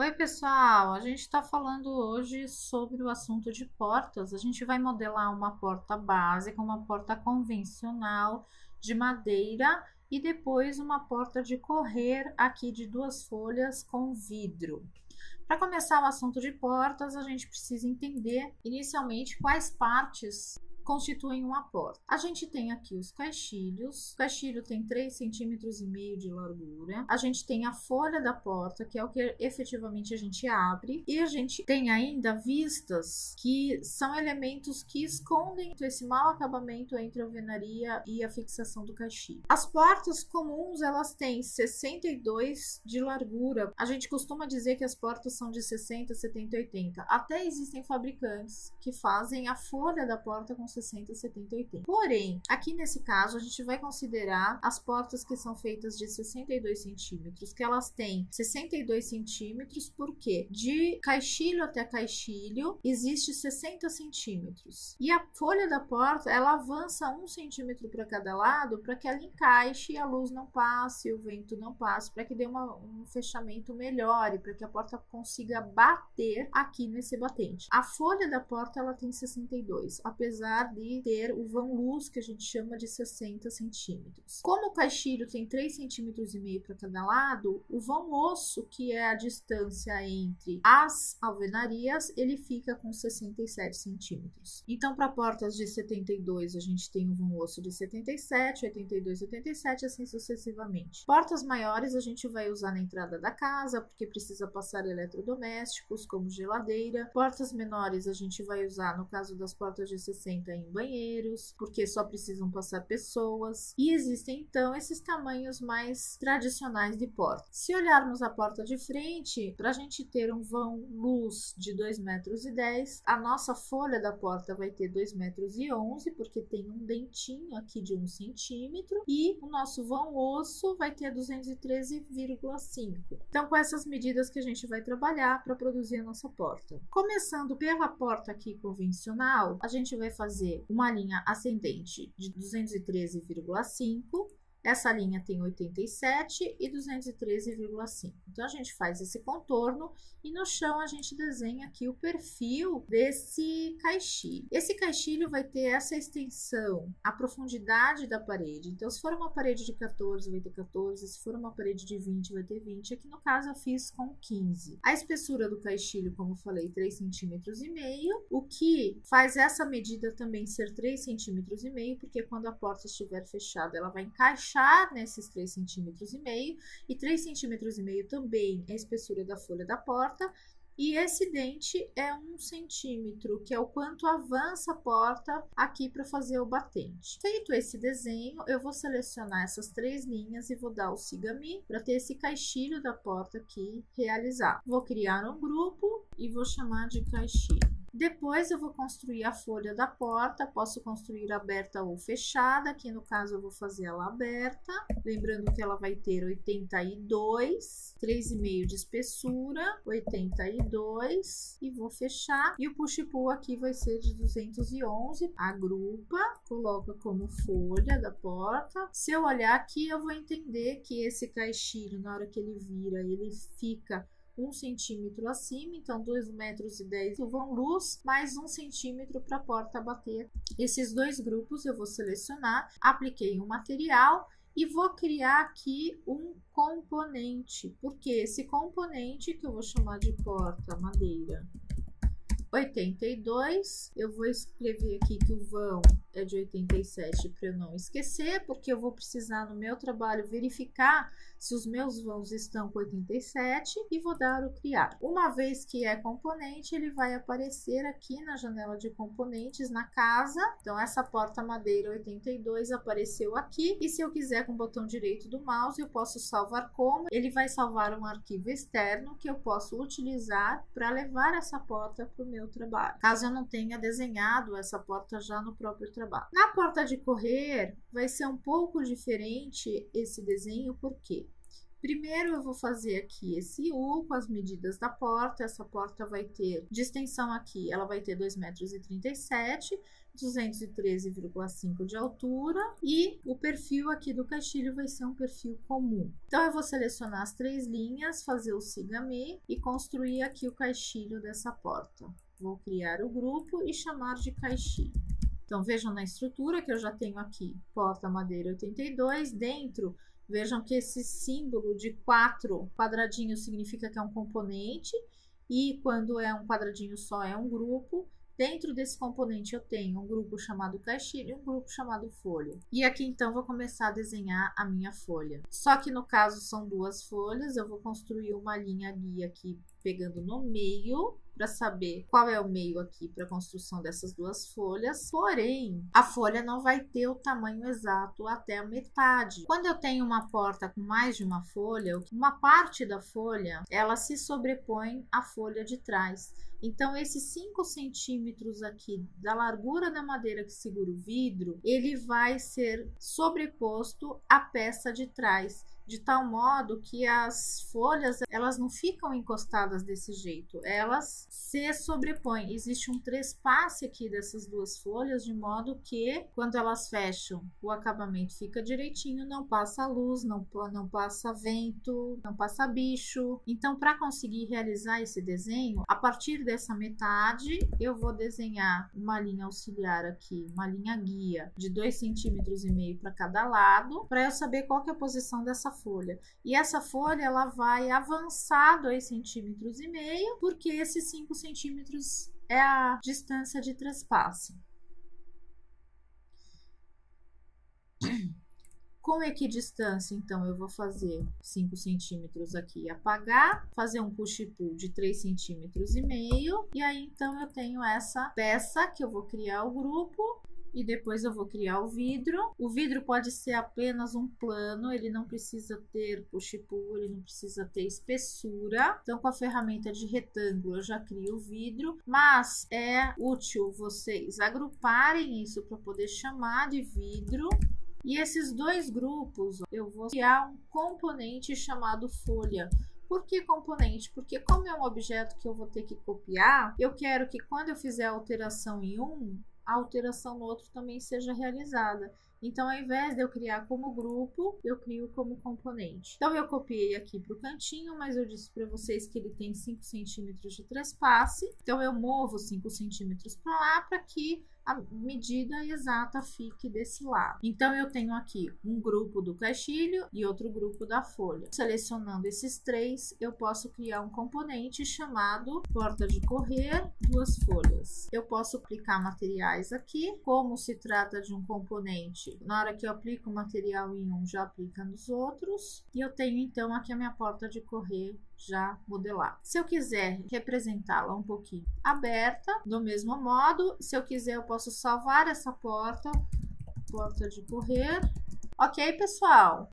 Oi, pessoal! A gente está falando hoje sobre o assunto de portas. A gente vai modelar uma porta básica, uma porta convencional de madeira e depois uma porta de correr aqui de 2 folhas com vidro. Para começar o assunto de portas, a gente precisa entender inicialmente quais partes constituem uma porta. A gente tem aqui os caixilhos. O caixilho tem 3,5 cm de largura. A gente tem a folha da porta, que é o que efetivamente a gente abre. E a gente tem ainda vistas, que são elementos que escondem esse mau acabamento entre a alvenaria e a fixação do caixilho. As portas comuns, elas têm 62 de largura. A gente costuma dizer que as portas são de 60, 70, 80. Até existem fabricantes que fazem a folha da porta com 60, 70, 80. Porém, aqui nesse caso, a gente vai considerar as portas que são feitas de 62 centímetros, que elas têm 62 centímetros, porque de caixilho até caixilho existe 60 centímetros. E a folha da porta, ela avança 1 centímetro para cada lado, para que ela encaixe e a luz não passe, o vento não passe, para que dê um fechamento melhor e para que a porta consiga bater aqui nesse batente. A folha da porta, ela tem 62, apesar de ter o vão luz, que a gente chama de 60 centímetros. Como o caixilho tem 3,5 centímetros para cada lado, o vão osso, que é a distância entre as alvenarias, ele fica com 67 centímetros. Então, para portas de 72, a gente tem um vão osso de 77, 82, 87, assim sucessivamente. Portas maiores a gente vai usar na entrada da casa, porque precisa passar eletrodomésticos, como geladeira. Portas menores a gente vai usar, no caso das portas de 60, em banheiros, porque só precisam passar pessoas. E existem, então, esses tamanhos mais tradicionais de porta. Se olharmos a porta de frente, para a gente ter um vão luz de 2,10 metros, a nossa folha da porta vai ter 2,11 metros, porque tem um dentinho aqui de 1 centímetro, e o nosso vão osso vai ter 213,5. Então, com essas medidas que a gente vai trabalhar para produzir a nossa porta. Começando pela porta aqui convencional, a gente vai fazer uma linha ascendente de 213,5. Essa linha tem 87 e 213,5. Então, a gente faz esse contorno e no chão a gente desenha aqui o perfil desse caixilho. Esse caixilho vai ter essa extensão, a profundidade da parede. Então, se for uma parede de 14, vai ter 14. Se for uma parede de 20, vai ter 20. Aqui no caso, eu fiz com 15. A espessura do caixilho, como eu falei, 3,5 centímetros. O que faz essa medida também ser 3,5 centímetros, porque quando a porta estiver fechada, ela vai encaixar nesses 3,5 centímetros, e 3,5 centímetros também é a espessura da folha da porta, e esse dente é 1 centímetro, que é o quanto avança a porta aqui para fazer o batente. Feito esse desenho, eu vou selecionar essas 3 linhas e vou dar o siga me para ter esse caixilho da porta aqui realizado. Vou criar um grupo e vou chamar de caixilho. Depois eu vou construir a folha da porta, posso construir aberta ou fechada, aqui no caso eu vou fazer ela aberta, lembrando que ela vai ter 82, 3,5 de espessura, 82, e vou fechar, e o push-pull aqui vai ser de 211, agrupa, coloca como folha da porta. Se eu olhar aqui, eu vou entender que esse caixilho, na hora que ele vira, ele fica 1 centímetro acima, então 2,10 metros o vão luz, mais 1 centímetro para a porta bater. Esses 2 grupos eu vou selecionar, apliquei um material e vou criar aqui um componente, porque esse componente, que eu vou chamar de porta madeira 82, eu vou escrever aqui que o vão é de 87 para eu não esquecer, porque eu vou precisar no meu trabalho verificar se os meus vãos estão com 87, e vou dar o criar. Uma vez que é componente, ele vai aparecer aqui na janela de componentes na casa. Então, essa porta madeira 82 apareceu aqui, e se eu quiser com o botão direito do mouse, eu posso salvar como. Ele vai salvar um arquivo externo que eu posso utilizar para levar essa porta para o meu trabalho, caso eu não tenha desenhado essa porta já no próprio trabalho. Na porta de correr vai ser um pouco diferente esse desenho, porque Primeiro eu vou fazer aqui esse U com as medidas da porta. Essa porta vai ter, de extensão aqui, ela vai ter 2,37 m, 213,5 de altura, e o perfil aqui do caixilho vai ser um perfil comum. Então eu vou selecionar as 3 linhas, fazer o sigami e construir aqui o caixilho dessa porta. Vou criar o grupo e chamar de caixilho. Então vejam na estrutura que eu já tenho aqui porta madeira 82, dentro vejam que esse símbolo de 4 quadradinhos significa que é um componente, e quando é um quadradinho só é um grupo. Dentro desse componente eu tenho um grupo chamado caixilho e um grupo chamado folha. E aqui então vou começar a desenhar a minha folha. Só que no caso são 2 folhas, eu vou construir uma linha guia aqui pegando no meio, para saber qual é o meio aqui para a construção dessas 2 folhas. Porém, a folha não vai ter o tamanho exato até a metade. Quando eu tenho uma porta com mais de uma folha, uma parte da folha, ela se sobrepõe à folha de trás. Então, esses 5 centímetros aqui da largura da madeira que segura o vidro, ele vai ser sobreposto à peça de trás, de tal modo que as folhas, elas não ficam encostadas desse jeito, elas se sobrepõem. Existe um trespasse aqui dessas 2 folhas, de modo que quando elas fecham, o acabamento fica direitinho, não passa luz, não passa vento, não passa bicho. Então, para conseguir realizar esse desenho, a partir dessa metade, eu vou desenhar uma linha auxiliar aqui, uma linha guia de 2,5 centímetros para cada lado, para eu saber qual que é a posição dessa folha. E essa folha, ela vai avançar 2,5 centímetros, porque esses 5 centímetros é a distância de trespasse. Com equidistância, então, eu vou fazer 5 centímetros aqui, apagar, fazer um push-pull de 3,5 centímetros, e aí, então, eu tenho essa peça que eu vou criar o grupo, e depois eu vou criar o vidro. O vidro pode ser apenas um plano, ele não precisa ter push-pull, ele não precisa ter espessura. Então, com a ferramenta de retângulo, eu já crio o vidro, mas é útil vocês agruparem isso para poder chamar de vidro. E esses 2 grupos, eu vou criar um componente chamado folha. Por que componente? Porque como é um objeto que eu vou ter que copiar, eu quero que quando eu fizer a alteração em um, a alteração no outro também seja realizada. Então, ao invés de eu criar como grupo, eu crio como componente. Então, eu copiei aqui para o cantinho, mas eu disse para vocês que ele tem 5 centímetros de trespasse. Então, eu movo 5 centímetros para lá para que a medida exata fique desse lado. Então, eu tenho aqui um grupo do caixilho e outro grupo da folha. Selecionando esses 3, eu posso criar um componente chamado porta de correr, 2 folhas. Eu posso aplicar materiais aqui. Como se trata de um componente, na hora que eu aplico o material em um, já aplica nos outros. E eu tenho, então, aqui a minha porta de correr já modelada. Se eu quiser representá-la um pouquinho aberta, do mesmo modo, se eu quiser, eu posso salvar essa porta de correr. Ok, pessoal?